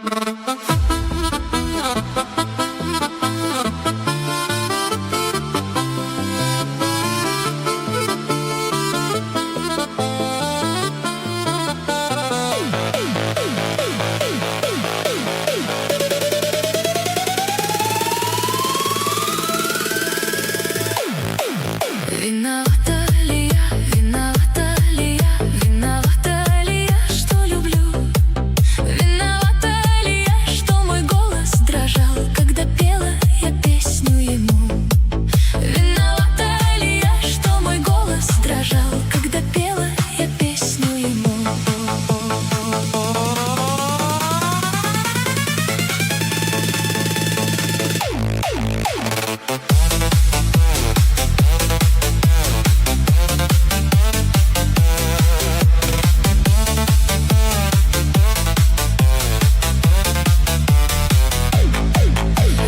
Виновата ли я, виновата ли я, виновата ли я, что люблю? Виновата ли я, что мой голос дрожал, когда пела я песню ему? Виновата ли я, что мой голос дрожал, когда пела я песню ему?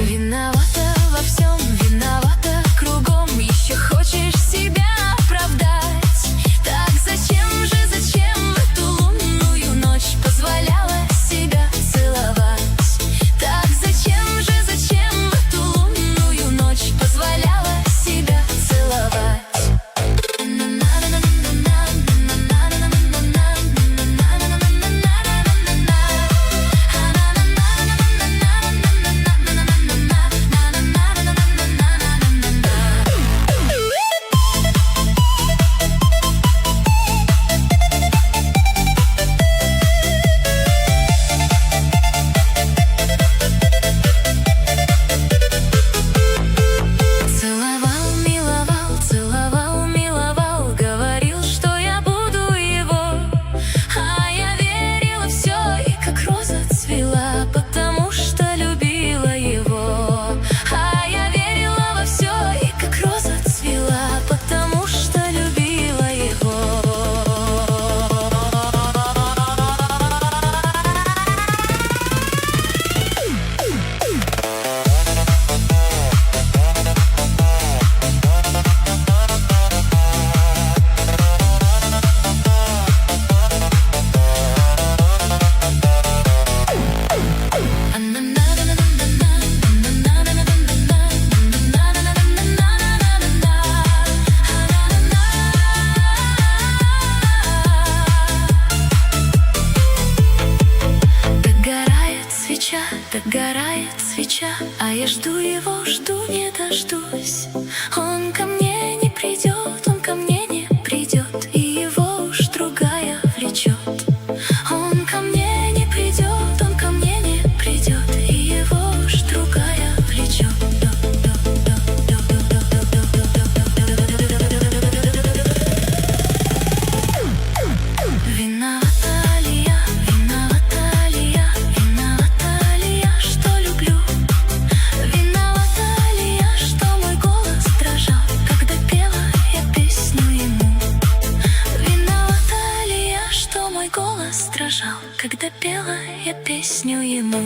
Виновата во всем, виновата кругом. Еще хочешь себя оправдать? Так зачем в эту лунную ночь позволяла себя целовать? Так зачем в эту лунную ночь позволяла себя целовать? Целовал, миловал, говорил, что я буду его. А я верила все, и как роза цвела, потому что любила его. А я верила во все, и как роза цвела, потому что любила его. Догорает свеча, а я жду его, жду, не дождусь. Он ко мне не придет, он ко мне не придет, и его уж другая влечет. Он ко мне не придет, он ко мне не придет, и его уж другая влечет. Виновата ли я, виновата ли я, виновата ли я, что люблю? Виновата ли я, что мой голос дрожал, когда пела я песню ему? Виновата ли я, что мой голос дрожал, когда пела я песню ему?